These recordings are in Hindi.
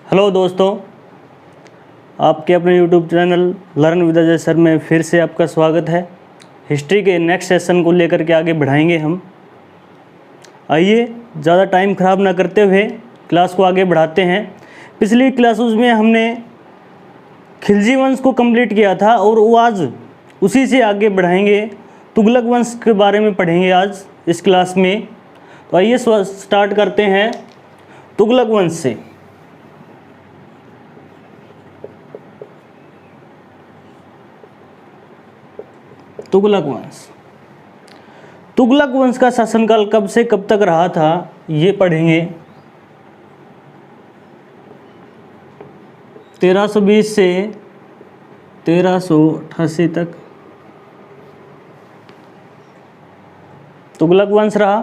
हेलो दोस्तों, आपके अपने YouTube channel learn with Ajay sir में फिर से आपका स्वागत है। हिस्ट्री के नेक्स्ट सेशन को लेकर के आगे बढ़ाएंगे हम। आइए ज़्यादा टाइम ख़राब ना करते हुए क्लास को आगे बढ़ाते हैं। पिछली क्लासेस में हमने खिलजी वंश को कंप्लीट किया था और वो आज उसी से आगे बढ़ाएंगे। तुगलक वंश के बारे में पढ़ेंगे आज इस क्लास में। तो आइए स्टार्ट करते हैं तुगलक वंश से। तुगलक वंश, तुगलक वंश का शासनकाल कब से कब तक रहा था ये पढ़ेंगे। 1320 से 1388 तक तुगलक वंश रहा।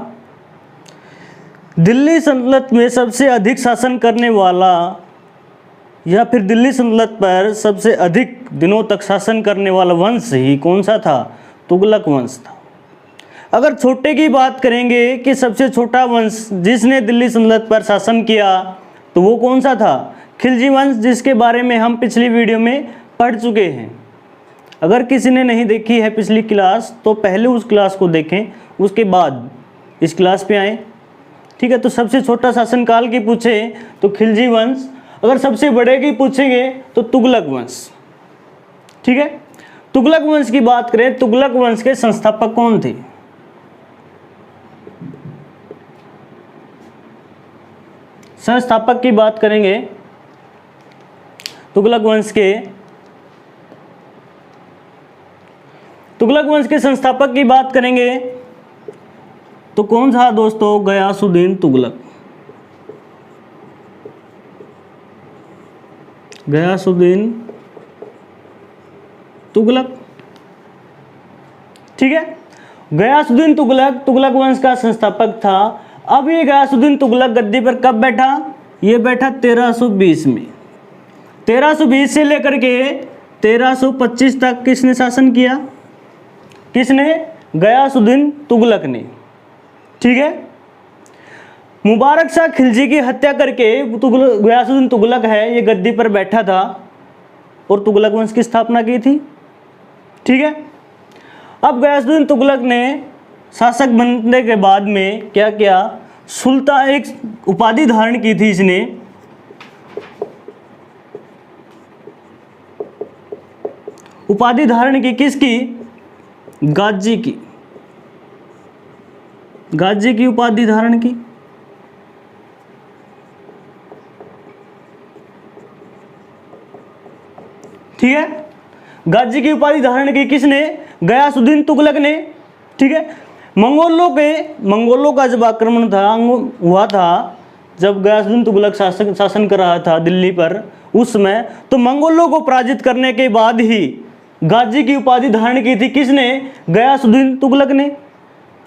दिल्ली सल्तनत में सबसे अधिक शासन करने वाला या फिर दिल्ली सल्तनत पर सबसे अधिक दिनों तक शासन करने वाला वंश ही कौन सा था? तुगलक वंश था। अगर छोटे की बात करेंगे कि सबसे छोटा वंश जिसने दिल्ली सल्तनत पर शासन किया तो वो कौन सा था? खिलजी वंश, जिसके बारे में हम पिछली वीडियो में पढ़ चुके हैं। अगर किसी ने नहीं देखी है पिछली क्लास तो पहले उस क्लास को देखें, उसके बाद इस क्लास पे आएँ। ठीक है, तो सबसे छोटा शासनकाल की पूछे तो खिलजी वंश, अगर सबसे बड़े की पूछेंगे तो तुगलक वंश। ठीक है, तुगलक वंश की बात करें, तुगलक वंश के संस्थापक कौन थे? संस्थापक की बात करेंगे तुगलक वंश के संस्थापक की बात करेंगे तो कौन था दोस्तों? गयासुद्दीन तुगलक। गयासुद्दीन तुगलक। ठीक है, गयासुद्दीन तुगलक तुगलक वंश का संस्थापक था। अब ये गयासुद्दीन तुगलक गद्दी पर कब बैठा? ये बैठा 1320 में। 1320 से लेकर के 1325 तक किसने शासन किया? किसने? गयासुद्दीन तुगलक ने। ठीक है, मुबारक शाह खिलजी की हत्या करके गयासुद्दीन तुगलक है ये गद्दी पर बैठा था और तुगलक वंश की स्थापना की थी। ठीक है, अब गयासुद्दीन तुगलक ने शासक बनने के बाद में क्या किया? सुल्तान एक उपाधि धारण की थी इसने। उपाधि धारण की किसकी? गाजी की। गाजी की उपाधि धारण की। ठीक है, गाजी की उपाधि धारण की किसने? गयासुद्दीन तुगलक ने। ठीक है, मंगोलों का जब आक्रमण हुआ था, जब गयासुद्दीन तुगलक शासन कर रहा था दिल्ली पर उस समय, तो मंगोलों को पराजित करने के बाद ही गाजी की उपाधि धारण की थी किसने? गयासुद्दीन तुगलक ने।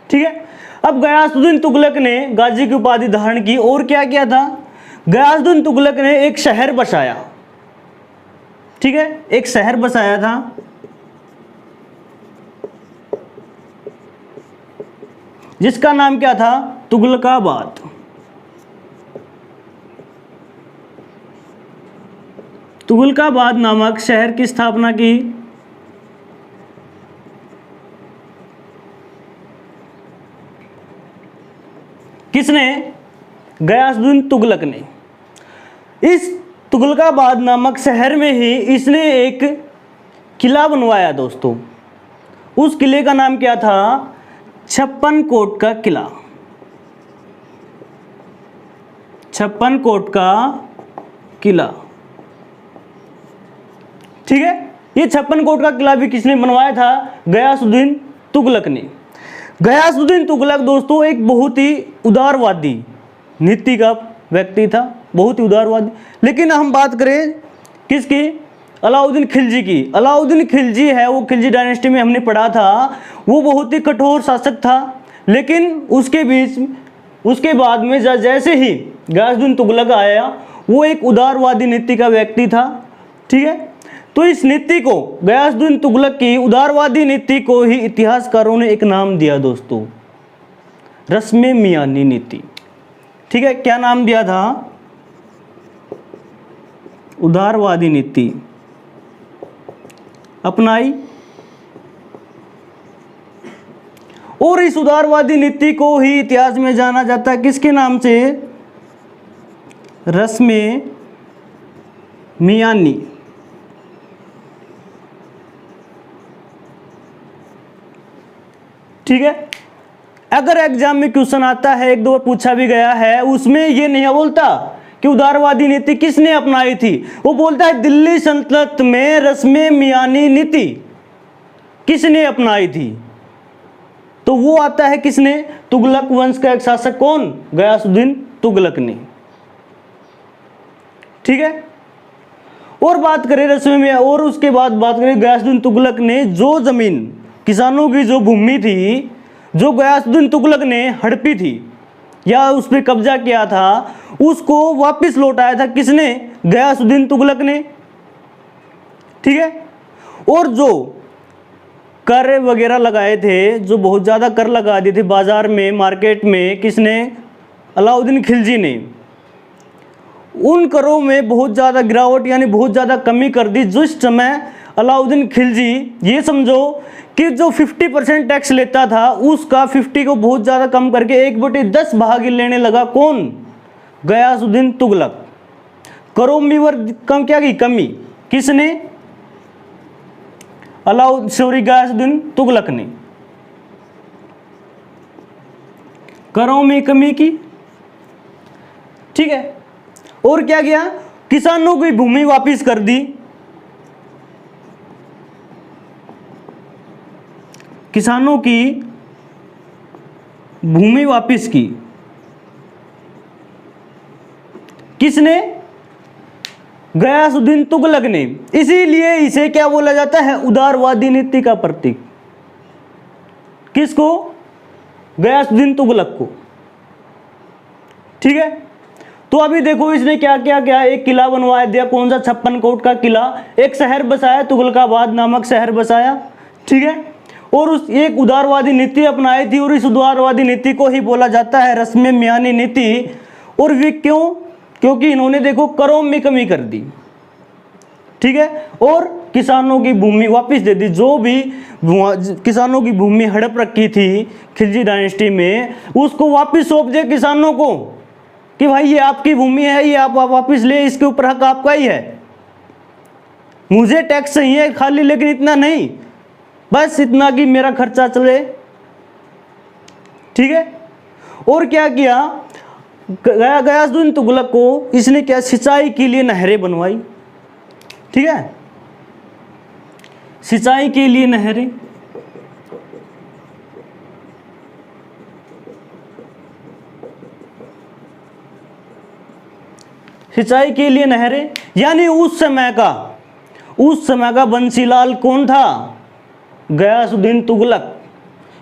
ठीक है, अब गयासुद्दीन तुगलक ने गाजी की उपाधि धारण की और क्या किया था? गयासुद्दीन तुगलक ने एक शहर बसाया। ठीक है, एक शहर बसाया था जिसका नाम क्या था? तुगलकाबाद। तुगलकाबाद नामक शहर की स्थापना की किसने? गयासुद्दीन तुगलक ने। इस तुगलकाबाद नामक शहर में ही इसने एक किला बनवाया दोस्तों। उस किले का नाम क्या था? 56 कोट का किला। 56 कोट का किला। ठीक है, ये 56 कोट का किला भी किसने बनवाया था? गयासुद्दीन तुगलक ने। गयासुद्दीन तुगलक दोस्तों एक बहुत ही उदारवादी नीति का व्यक्ति था, बहुत ही उदारवादी। लेकिन हम बात करें किसकी? अलाउद्दीन खिलजी की। अलाउद्दीन खिलजी है, वो खिलजी डायनेस्टी में हमने पढ़ा था, वो बहुत ही कठोर शासक था। लेकिन उसके बाद में जैसे ही गयासुद्दीन तुगलक आया, वो एक उदारवादी नीति का व्यक्ति था। ठीक है, तो इस नीति को, गयासुद्दीन तुगलक की उदारवादी नीति को ही इतिहासकारों ने एक नाम दिया दोस्तों, रस्म-ए-मियानी नीति। ठीक है, क्या नाम दिया था? उदारवादी नीति अपनाई, और इस उदारवादी नीति को ही इतिहास में जाना जाता है किसके नाम से? रस्मे-मियानी। ठीक है, अगर एग्जाम में क्वेश्चन आता है, एक दो बार पूछा भी गया है, उसमें ये नहीं बोलता कि उदारवादी नीति किसने अपनाई थी, वो बोलता है दिल्ली सल्तनत में रस्मे-मियानी नीति किसने अपनाई थी। तो वो आता है किसने? तुगलक वंश का एक शासक, कौन? गयासुद्दीन तुगलक ने। ठीक है, और बात करें रस्मे में, और उसके बाद बात करें गयासुद्दीन तुगलक ने जो जमीन, किसानों की जो भूमि थी, जो गयासुद्दीन तुगलक ने हड़पी थी या उस पर कब्जा किया था, उसको वापस लौटाया था किसने? गयासुद्दीन तुगलक ने। ठीक है, और जो कर वगैरह लगाए थे, जो बहुत ज़्यादा कर लगा दिए थे बाजार में, मार्केट में, किसने? अलाउद्दीन खिलजी ने। उन करों में बहुत ज़्यादा गिरावट यानी बहुत ज़्यादा कमी कर दी। जिस समय अलाउद्दीन खिलजी, ये समझो कि जो 50% टैक्स लेता था, उसका 50 को बहुत ज़्यादा कम करके 1/10 भाग लेने लगा। कौन? गयासुद्दीन तुगलक। करों में कम क्या की? कमी। किसने? गयासुद्दीन तुगलक ने करों में कमी की। ठीक है, और क्या किया? किसानों की भूमि वापस कर दी। किसानों की भूमि वापस की किसने? गयासुद्दीन तुगलक ने। इसीलिए इसे क्या बोला जाता है? उदारवादी नीति का प्रतीक। किसको? गयासुद्दीन तुगलक को। ठीक है, तो अभी देखो इसने क्या क्या क्या, एक किला बनवा दिया, कौन सा? 56 कोट का किला। एक शहर बसाया, तुगलकाबाद नामक शहर बसाया। ठीक है, और उस एक उदारवादी नीति अपनाई थी, और इस उदारवादी नीति को ही बोला जाता है रस्मे-मियानी नीति। और वे क्यों? क्योंकि इन्होंने देखो करों में कमी कर दी। ठीक है, और किसानों की भूमि वापस दे दी। जो भी किसानों की भूमि हड़प रखी थी खिलजी डायनेस्टी में, उसको वापस सौंप दिया किसानों को कि भाई ये आपकी भूमि है, ये आप वापस ले, इसके ऊपर हक आपका ही है, मुझे टैक्स चाहिए खाली, लेकिन इतना नहीं, बस इतना कि मेरा खर्चा चले। ठीक है, और क्या किया? गयासुद्दीन तुगलक को इसने क्या? सिंचाई के लिए नहरें बनवाई। ठीक है, सिंचाई के लिए नहरें। सिंचाई के लिए नहरें, यानी उस समय का बंसीलाल कौन था? गयासुद्दीन तुगलक।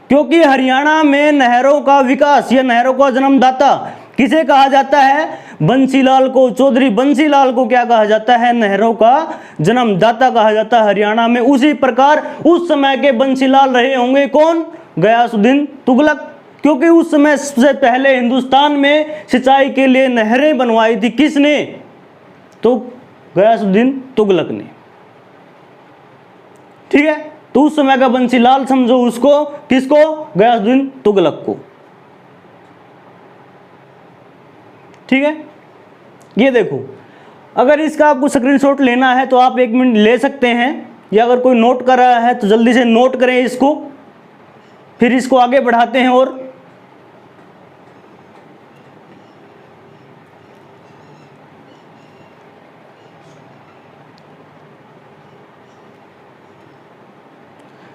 क्योंकि हरियाणा में नहरों का विकास या नहरों का जन्मदाता किसे कहा जाता है? बंसीलाल को। चौधरी बंसीलाल को क्या कहा जाता है? नहरों का जन्मदाता कहा जाता है हरियाणा में। उसी प्रकार उस समय के बंसीलाल रहे होंगे कौन? गयासुद्दीन तुगलक। क्योंकि उस समय सबसे पहले हिंदुस्तान में सिंचाई के लिए नहरें बनवाई थी किसने? तो गयासुद्दीन तुगलक ने। ठीक है, तो उस समय का बंसीलाल समझो उसको, किसको? गयासुद्दीन तुगलक को। ठीक है, ये देखो, अगर इसका आपको स्क्रीनशॉट लेना है तो आप 1 मिनट ले सकते हैं, या अगर कोई नोट कर रहा है तो जल्दी से नोट करें इसको, फिर इसको आगे बढ़ाते हैं। और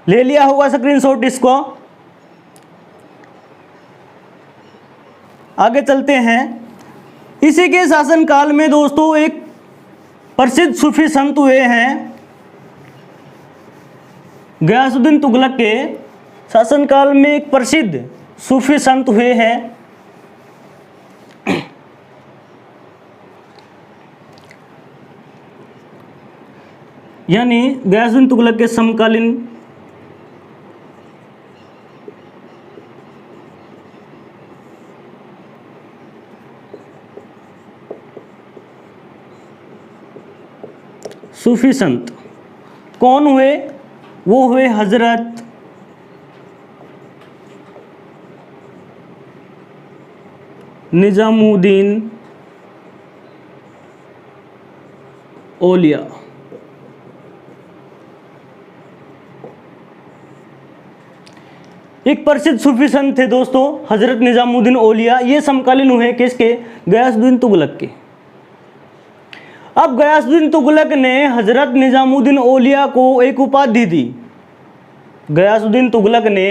ले लिया होगा स्क्रीनशॉट, इसको आगे चलते हैं। इसी के शासनकाल में दोस्तों एक प्रसिद्ध सूफी संत हुए हैं। गयासुद्दीन तुगलक के शासनकाल में एक प्रसिद्ध सूफी संत हुए हैं, यानी गयासुद्दीन तुगलक के समकालीन सूफी संत कौन हुए? वो हुए हजरत निजामुद्दीन औलिया। एक प्रसिद्ध सूफी संत थे दोस्तों हजरत निजामुद्दीन औलिया। ये समकालीन हुए किसके? गयासुद्दीन तुगलक के। अब गयासुद्दीन तुगलक ने हजरत निजामुद्दीन औलिया को एक उपाधि दी। गयासुद्दीन तुगलक ने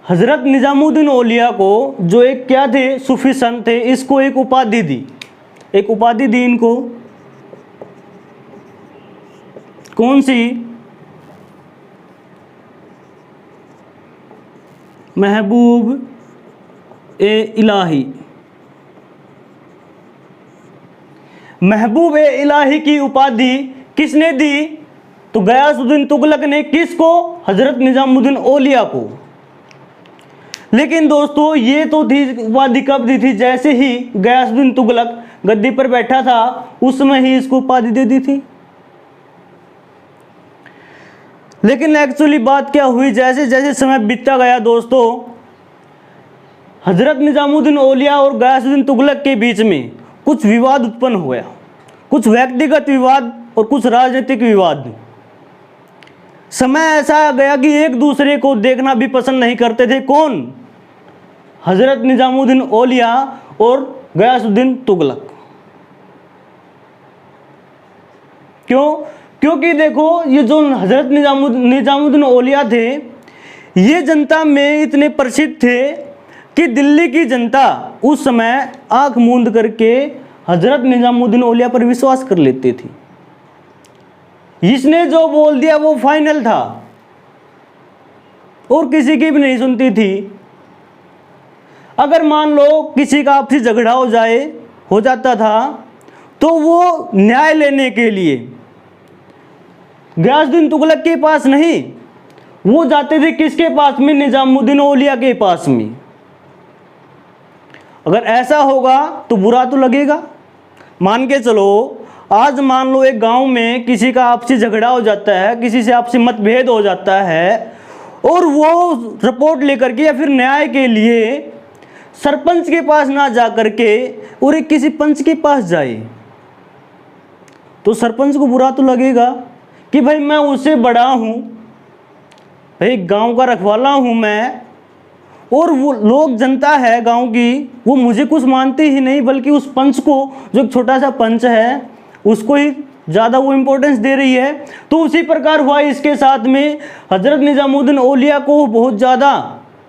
हजरत निजामुद्दीन औलिया को, जो एक क्या थे? सूफी संत थे, इसको एक उपाधि दी। एक उपाधि दी इनको, कौन सी? महबूब ए इलाही। महबूब ए इलाही की उपाधि किसने दी? तो गयासुद्दीन तुगलक ने। किसको? हजरत निजामुद्दीन औलिया को। लेकिन दोस्तों ये तो थी उपाधि कब दी थी? जैसे ही गयासुद्दीन तुगलक गद्दी पर बैठा था उसमें ही इसको उपाधि दे दी थी। लेकिन एक्चुअली बात क्या हुई? जैसे जैसे समय बीतता गया दोस्तों, हजरत निजामुद्दीन औलिया और गयासुद्दीन तुगलक के बीच में कुछ विवाद उत्पन्न हुआ। कुछ व्यक्तिगत विवाद और कुछ राजनीतिक विवाद। समय ऐसा आ गया कि एक दूसरे को देखना भी पसंद नहीं करते थे। कौन? हजरत निजामुद्दीन औलिया और गयासुद्दीन तुगलक। क्यों? क्योंकि देखो ये जो हजरत निजामुद्दीन औलिया थे, ये जनता में इतने प्रसिद्ध थे कि दिल्ली की जनता उस समय आंख मूंद करके हजरत निजामुद्दीन औलिया पर विश्वास कर लेती थी। इसने जो बोल दिया वो फाइनल था और किसी की भी नहीं सुनती थी। अगर मान लो किसी का आपसी झगड़ा हो जाता था तो वो न्याय लेने के लिए गयासुद्दीन तुगलक के पास नहीं, वो जाते थे किसके पास में? निजामुद्दीन औलिया के पास में। अगर ऐसा होगा तो बुरा तो लगेगा। मान के चलो, आज मान लो एक गांव में किसी का आपसी झगड़ा हो जाता है, किसी से आपसी मतभेद हो जाता है और वो रिपोर्ट लेकर के या फिर न्याय के लिए सरपंच के पास ना जा करके और एक किसी पंच के पास जाए, तो सरपंच को बुरा तो लगेगा कि भाई मैं उससे बड़ा हूँ, भाई गांव का रखवाला हूँ मैं, और वो लोग जनता है गांव की, वो मुझे कुछ मानते ही नहीं बल्कि उस पंच को, जो एक छोटा सा पंच है, उसको ही ज़्यादा वो इम्पोर्टेंस दे रही है। तो उसी प्रकार हुआ इसके साथ में। हजरत निजामुद्दीन औलिया को बहुत ज़्यादा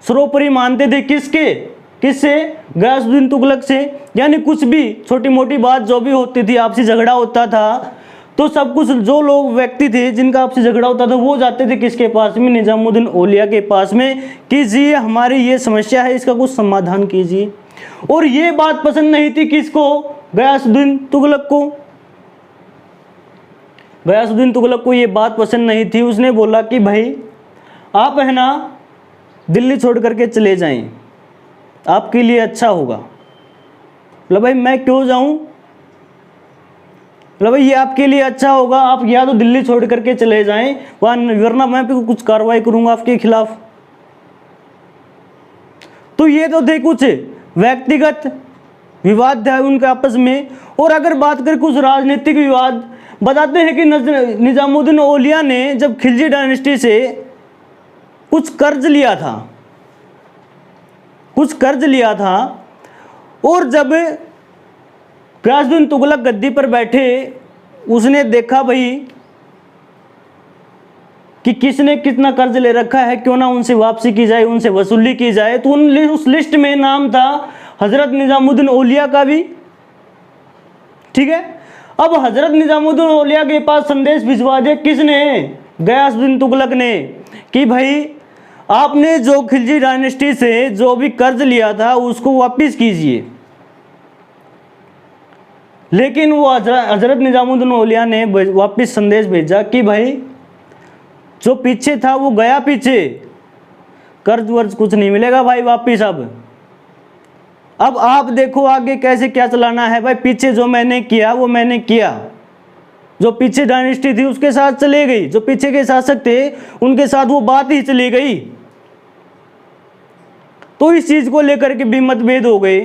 सर्वोपरि मानते थे। किससे? गयासुद्दीन तुगलक से। यानी कुछ भी छोटी मोटी बात जो भी होती थी, आपसी झगड़ा होता था, तो सब कुछ जो लोग व्यक्ति थे जिनका आपसे झगड़ा होता था वो जाते थे किसके पास में? निजामुद्दीन औलिया के पास में, कीजिए हमारी ये समस्या है, इसका कुछ समाधान कीजिए। और ये बात पसंद नहीं थी किसको? गयासुद्दीन तुगलक को। गयासुद्दीन तुगलक को ये बात पसंद नहीं थी। उसने बोला कि भाई आप है ना दिल्ली छोड़ करके चले जाएं, आपके लिए अच्छा होगा। बोला भाई मैं क्यों जाऊं? बोला भाई ये आपके लिए अच्छा होगा, आप या तो दिल्ली छोड़ करके चले जाएं, वरना मैं भी कुछ कार्रवाई करूंगा आपके खिलाफ। तो ये तो थे कुछ व्यक्तिगत विवाद है उनके आपस में। और अगर बात करें कुछ राजनीतिक विवाद, बताते हैं कि निजामुद्दीन औलिया ने जब खिलजी डायनेस्टी से कुछ कर्ज लिया था और जब गयासुद्दीन तुगलक गद्दी पर बैठे, उसने देखा भाई कि किसने कितना कर्ज ले रखा है, क्यों ना उनसे वापसी की जाए, उनसे वसूली की जाए। तो उस लिस्ट में नाम था हजरत निजामुद्दीन औलिया का भी। ठीक है, अब हजरत निजामुद्दीन औलिया के पास संदेश भिजवा दिया किसने? गयासुद्दीन तुगलक ने, कि भाई आपने जो खिलजी डायनेस्टी से जो भी कर्ज लिया था उसको वापस कीजिए। लेकिन वो हजरत निजामुद्दीन औलिया ने वापस संदेश भेजा कि भाई जो पीछे था वो गया पीछे, कर्ज वर्ज कुछ नहीं मिलेगा भाई वापस। अब आप देखो आगे कैसे क्या चलाना है भाई, पीछे जो मैंने किया वो मैंने किया। जो पीछे डायनेस्टी थी उसके साथ चले गई, जो पीछे के शासक थे उनके साथ वो बात ही चली गई। तो इस चीज को लेकर के भी मतभेद हो गए।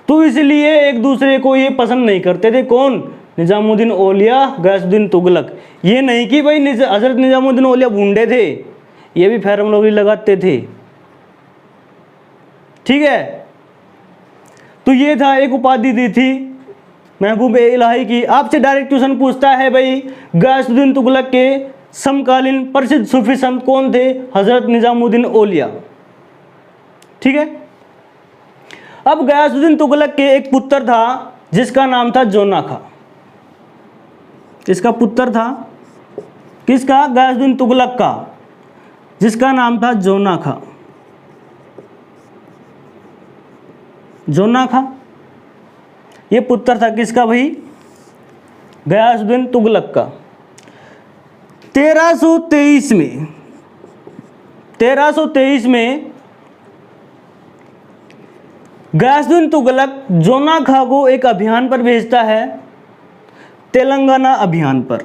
तो इसलिए एक दूसरे को ये पसंद नहीं करते थे। कौन? निजामुद्दीन औलिया, गयासुद्दीन तुगलक। ये नहीं कि भाई हजरत निजामुद्दीन औलिया भूंडे थे, ये भी फेरम लवली लगाते थे। ठीक है, तो ये था, एक उपाधि दी थी महबूब इलाही की। आपसे डायरेक्ट क्वेश्चन पूछता है भाई गयासुद्दीन तुगलक के समकालीन प्रसिद्ध सूफी संत कौन थे? हजरत निजामुद्दीन औलिया। ठीक है, अब गयासुद्दीन तुगलक के एक पुत्र था जिसका नाम था जोना खां। किसका पुत्र था? किसका? गयासुद्दीन तुगलक का, जिसका नाम था जोना खां। जोना खां ये पुत्र था किसका भाई? गयासुद्दीन तुगलक का। 1323 में गयासुद्दीन तुगलक जोना खां को एक अभियान पर भेजता है, तेलंगाना अभियान पर।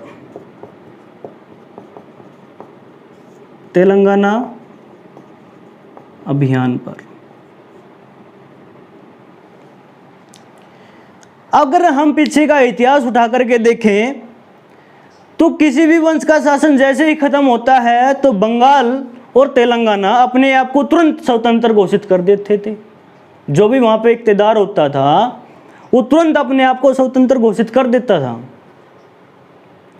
तेलंगाना अभियान पर। अगर हम पीछे का इतिहास उठा करके देखें तो किसी भी वंश का शासन जैसे ही खत्म होता है तो बंगाल और तेलंगाना अपने आप को तुरंत स्वतंत्र घोषित कर देते थे। जो भी वहां पे इक़्तिदार होता था वो तुरंत अपने आप को स्वतंत्र घोषित कर देता था।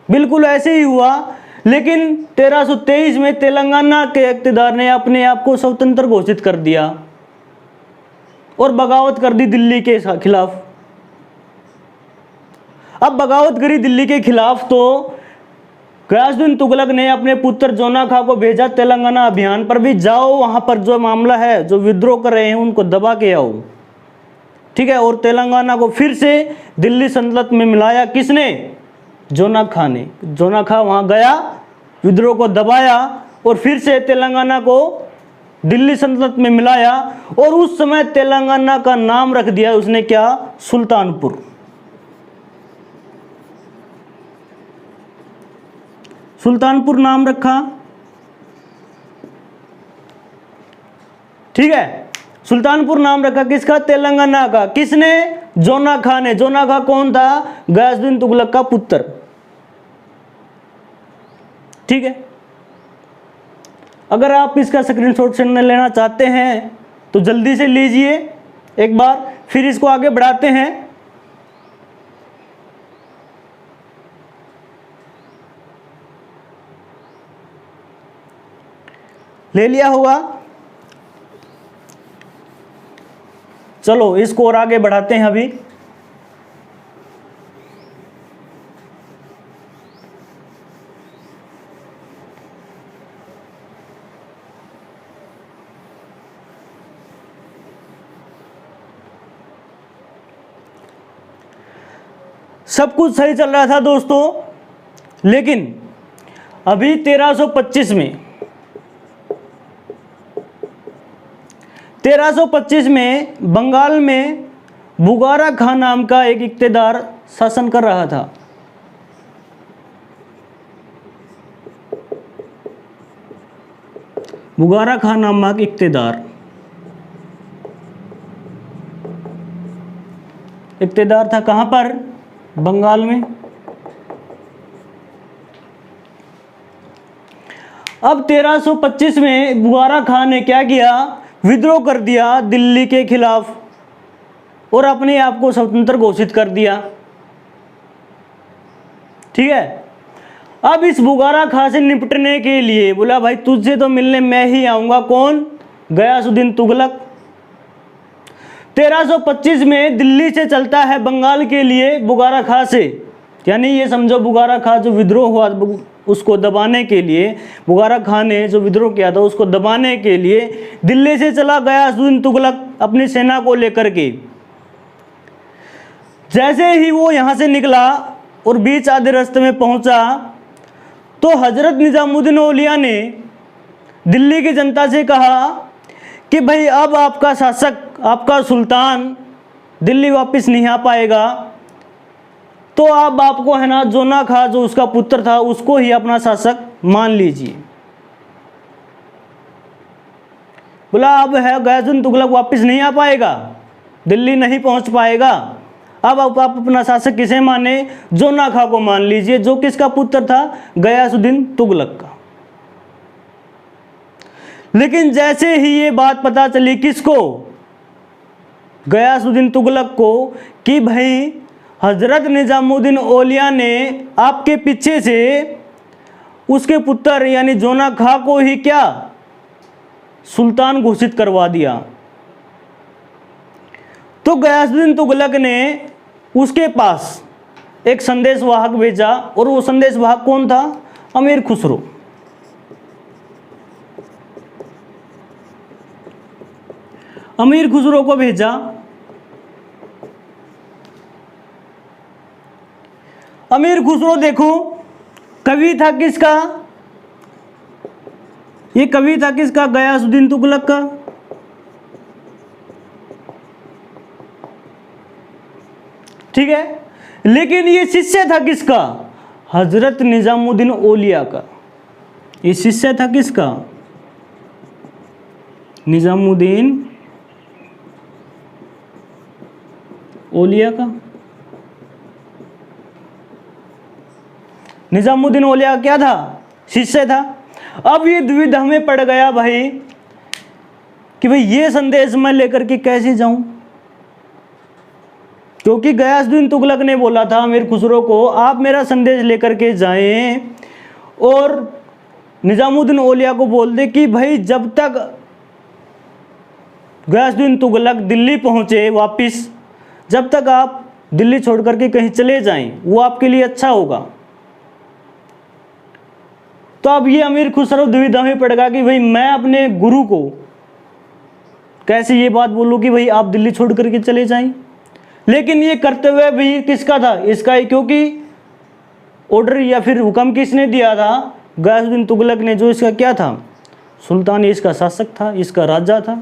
बिल्कुल ऐसे ही हुआ, लेकिन 1323 में तेलंगाना के इक़्तिदार ने अपने आप को स्वतंत्र घोषित कर दिया और बगावत कर दी दिल्ली के खिलाफ। अब बगावत करी दिल्ली के खिलाफ तो गयासुद्दीन तुगलक ने अपने पुत्र जोना खां को भेजा तेलंगाना अभियान पर भी, जाओ वहां पर जो मामला है, जो विद्रोह कर रहे हैं उनको दबा के आओ। ठीक है, और तेलंगाना को फिर से दिल्ली सल्तनत में मिलाया। किसने? जोना खां ने। जोना खां वहां गया, विद्रोह को दबाया और फिर से तेलंगाना को दिल्ली सल्तनत में मिलाया। और उस समय तेलंगाना का नाम रख दिया उसने, क्या? सुल्तानपुर। सुल्तानपुर नाम रखा। ठीक है, सुल्तानपुर नाम रखा किसका? तेलंगाना का। किसने? जोना खां ने। जोना खां कौन था? गयासुद्दीन तुगलक का पुत्र। ठीक है, अगर आप इसका स्क्रीनशॉट लेना चाहते हैं तो जल्दी से लीजिए एक बार, फिर इसको आगे बढ़ाते हैं। ले लिया होगा? चलो इसको और आगे बढ़ाते हैं अभी। सब कुछ सही चल रहा था दोस्तों, लेकिन अभी 1325 में बंगाल में बुगारा खां नाम का एक इक़्तिदार शासन कर रहा था। बुगारा खां नामक इक़्तिदार था कहां पर? बंगाल में। अब 1325 में बुगारा खां ने क्या किया? विद्रोह कर दिया दिल्ली के खिलाफ और अपने आप को स्वतंत्र घोषित कर दिया। ठीक है, अब इस बुगारा खां से निपटने के लिए बोला भाई तुझसे तो मिलने मैं ही आऊंगा। कौन? गयासुद्दीन तुगलक। 1325 में दिल्ली से चलता है बंगाल के लिए बुगारा खां से, यानी ये समझो बुगारा खां जो विद्रोह हुआ उसको दबाने के लिए, बुगारा खां ने जो विद्रोह किया था उसको दबाने के लिए दिल्ली से चला गयासुद्दीन तुगलक अपनी सेना को लेकर के। जैसे ही वो यहाँ से निकला और बीच आधे रास्ते में पहुँचा तो हजरत निजामुद्दीन औलिया ने दिल्ली की जनता से कहा कि भाई अब आपका शासक, आपका सुल्तान दिल्ली वापस नहीं आ पाएगा, तो अब आपको है ना जोना खा जो उसका पुत्र था उसको ही अपना शासक मान लीजिए। बोला अब है गयासुद्दीन तुगलक वापस नहीं आ पाएगा, दिल्ली नहीं पहुंच पाएगा, अब आप अपना शासक किसे माने? जोना खा को मान लीजिए, जो किसका पुत्र था? गयासुद्दीन तुगलक का। लेकिन जैसे ही ये बात पता चली किसको? गयासुद्दीन तुगलक को, कि भाई हजरत निजामुद्दीन औलिया ने आपके पीछे से उसके पुत्र यानी जोना खा को ही क्या सुल्तान घोषित करवा दिया, तो गयासुद्दीन तुगलक ने उसके पास एक संदेशवाहक भेजा, और वो संदेशवाहक कौन था? अमीर खुसरो। अमीर खुसरो को भेजा। अमीर खुसरो देखो कवि था किसका? ये कवि था किसका? गयासुद्दीन तुगलक का। ठीक है, लेकिन ये शिष्य था किसका? हजरत निजामुद्दीन औलिया का। ये शिष्य था किसका? निजामुद्दीन औलिया का। निजामुद्दीन औलिया क्या था? शिष्य था। अब ये द्विधा में पड़ गया भाई कि भाई ये संदेश मैं लेकर के कैसे जाऊं, क्योंकि गयासुद्दीन तुगलक ने बोला था अमीर खुसरो को आप मेरा संदेश लेकर के जाएं, और निजामुद्दीन औलिया को बोल दे कि भाई जब तक गयासुद्दीन तुगलक दिल्ली पहुंचे वापिस, जब तक आप दिल्ली छोड़ करके कहीं चले जाएं वो आपके लिए अच्छा होगा। तो अब ये अमीर खुसरो दुविधा में पड़ गया कि भाई मैं अपने गुरु को कैसे ये बात बोलूं कि भाई आप दिल्ली छोड़ करके चले जाएं। लेकिन ये कर्तव्य भी किसका था? इसका ही, क्योंकि ऑर्डर या फिर हुक्म किसने दिया था? गयासुद्दीन तुगलक ने, जो इसका क्या था? सुल्तान, इसका शासक था, इसका राजा था।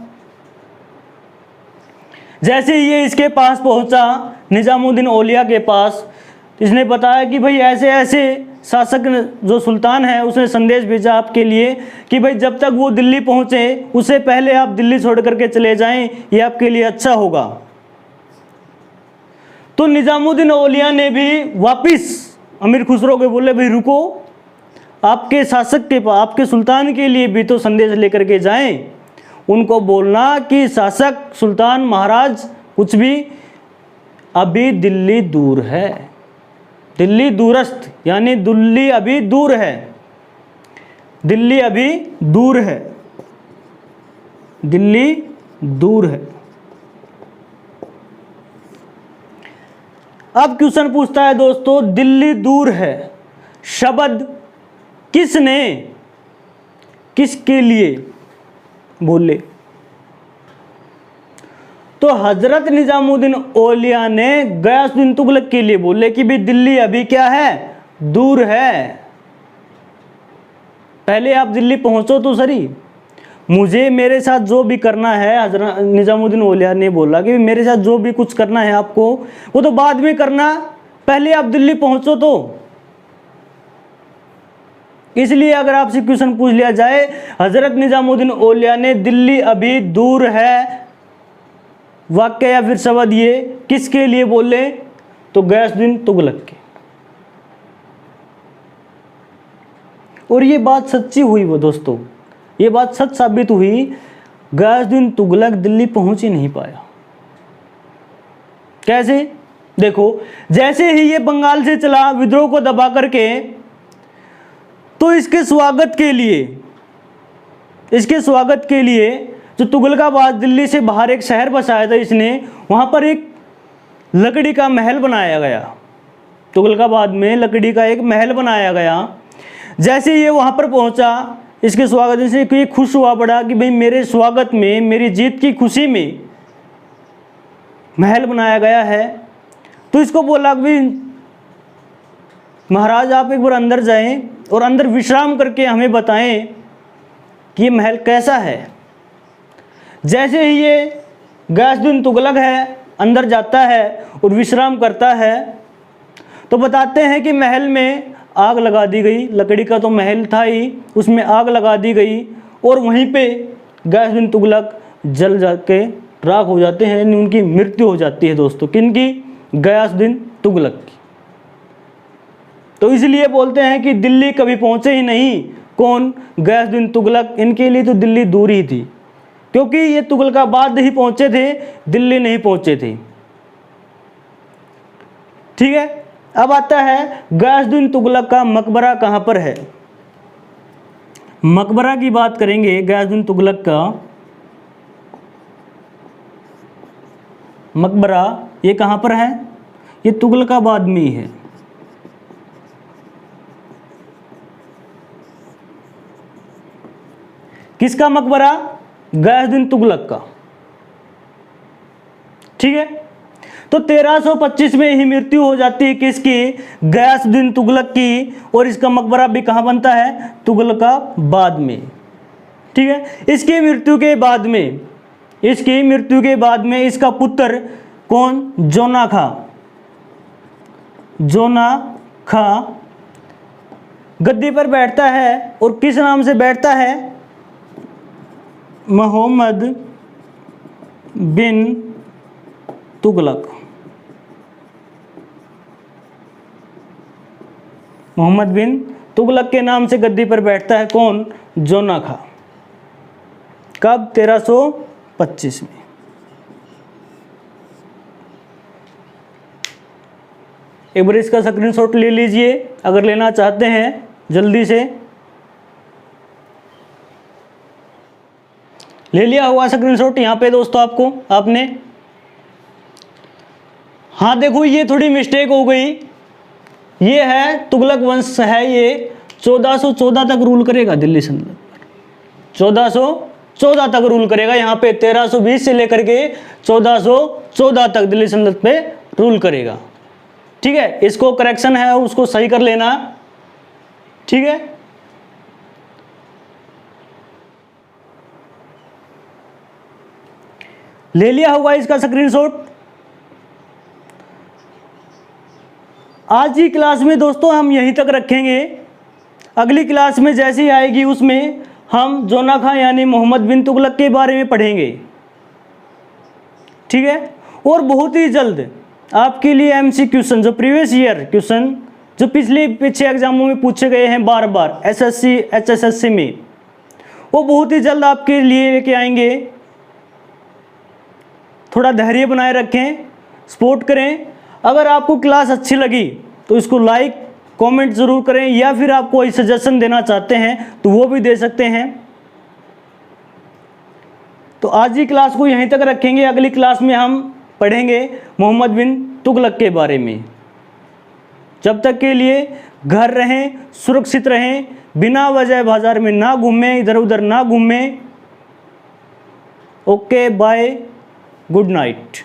जैसे ये इसके पास पहुंचा निजामुद्दीन औलिया के पास, इसने बताया कि भाई ऐसे ऐसे शासक जो सुल्तान है उसने संदेश भेजा आपके लिए कि भाई जब तक वो दिल्ली पहुंचे उससे पहले आप दिल्ली छोड़ करके चले जाएं, ये आपके लिए अच्छा होगा। तो निजामुद्दीन औलिया ने भी वापिस अमीर खुसरो को बोले भाई रुको, आपके शासक के पास, आपके सुल्तान के लिए भी तो संदेश लेकर के जाएं। उनको बोलना कि शासक सुल्तान महाराज कुछ भी, अभी दिल्ली दूर है, दिल्ली दूरस्थ, यानी दिल्ली अभी दूर है, दिल्ली अभी दूर है, दिल्ली दूर है। अब क्वेश्चन पूछता है दोस्तों, दिल्ली दूर है शब्द किसने किसके लिए बोले? तो हजरत निजामुद्दीन औलिया ने गयासुद्दीन तुगलक के लिए बोले कि भाई दिल्ली अभी क्या है? दूर है, पहले आप दिल्ली पहुंचो तो सही, मुझे मेरे साथ जो भी करना है, हजरत निजामुद्दीन औलिया ने बोला कि मेरे साथ जो भी कुछ करना है आपको वो तो बाद में करना, पहले आप दिल्ली पहुंचो। तो इसलिए अगर आपसे क्वेश्चन पूछ लिया जाए हजरत निजामुद्दीन औलिया ने दिल्ली अभी दूर है, वाक्य या फिर शब्द ये किसके लिए बोले? तो गयासुद्दीन तुगलक के। और ये बात सच्ची हुई वो दोस्तों, ये बात सच साबित हुई। गयासुद्दीन तुगलक दिल्ली पहुंच ही नहीं पाया। कैसे? देखो, जैसे ही ये बंगाल से चला विद्रोह को दबा करके, तो इसके स्वागत के लिए जो तुगलकाबाद, दिल्ली से बाहर एक शहर बसाया था इसने, वहाँ पर एक लकड़ी का महल बनाया गया। तुगलकाबाद में लकड़ी का एक महल बनाया गया। जैसे ये वहाँ पर पहुँचा, इसके स्वागत से ये खुश हुआ बड़ा कि भाई मेरे स्वागत में, मेरी जीत की खुशी में महल बनाया गया है। तो इसको बोला कि भाई महाराज आप एक बार अंदर जाएं और अंदर विश्राम करके हमें बताएं कि ये महल कैसा है। जैसे ही ये गयासुद्दीन तुगलक है अंदर जाता है और विश्राम करता है, तो बताते हैं कि महल में आग लगा दी गई, लकड़ी का तो महल था ही, उसमें आग लगा दी गई और वहीं पे गयासुद्दीन तुगलक जल जाके राख हो जाते हैं, यानी उनकी मृत्यु हो जाती है दोस्तों। किनकी? गयासुद्दीन तुगलक की। तो इसलिए बोलते हैं कि दिल्ली कभी पहुंचे ही नहीं। कौन? गयासुद्दीन तुगलक। इनके लिए तो दिल्ली दूर ही थी, क्योंकि ये तुगलकाबाद ही पहुंचे थे, दिल्ली नहीं पहुंचे थे। ठीक है, अब आता है गयासुद्दीन तुगलक का मकबरा कहां पर है। मकबरा की बात करेंगे गयासुद्दीन तुगलक का। मकबरा ये कहां पर है? ये तुगलकाबाद में ही है। किसका मकबरा? गयासुद्दीन तुगलक का। ठीक है, तो 1325 में ही मृत्यु हो जाती है किसकी? गयासुद्दीन तुगलक की। और इसका मकबरा भी कहाँ बनता है? तुगलकाबाद में। ठीक है, इसकी मृत्यु के बाद में इसका पुत्र कौन? जोना खां गद्दी पर बैठता है। और किस नाम से बैठता है? मोहम्मद बिन तुगलक। मोहम्मद बिन तुगलक के नाम से गद्दी पर बैठता है कौन? जोना खां। कब? 1325 में। एक बार इसका स्क्रीनशॉट ले लीजिए अगर लेना चाहते हैं जल्दी से। ले लिया हुआ स्क्रीनशॉट यहाँ पे दोस्तों आपने। हाँ देखो, ये थोड़ी मिस्टेक हो गई। ये है तुगलक वंश है, ये 1414 तक रूल करेगा दिल्ली सल्तनत पर। 1414 तक रूल करेगा। यहाँ पे 1320 से लेकर के 1414 तक दिल्ली सल्तनत पे रूल करेगा। ठीक है, इसको करेक्शन है उसको सही कर लेना। ठीक है, ले लिया होगा इसका स्क्रीनशॉट। आज की क्लास में दोस्तों हम यहीं तक रखेंगे। अगली क्लास में जैसी आएगी उसमें हम जोना खां यानी मोहम्मद बिन तुगलक के बारे में पढ़ेंगे। ठीक है, और बहुत ही जल्द आपके लिए एमसी क्वेश्चन, जो प्रीवियस ईयर क्वेश्चन जो पीछे एग्जामों में पूछे गए हैं बार बार एसएससी एचएसएससी में, वो बहुत ही जल्द आपके लिए लेके आएंगे। थोड़ा धैर्य बनाए रखें, सपोर्ट करें। अगर आपको क्लास अच्छी लगी तो इसको लाइक कमेंट ज़रूर करें, या फिर आप कोई सजेशन देना चाहते हैं तो वो भी दे सकते हैं। तो आज की क्लास को यहीं तक रखेंगे। अगली क्लास में हम पढ़ेंगे मोहम्मद बिन तुगलक के बारे में। जब तक के लिए घर रहें, सुरक्षित रहें, बिना वजह बाजार में ना घूमें, इधर उधर ना घूमें। Okay, bye, good night.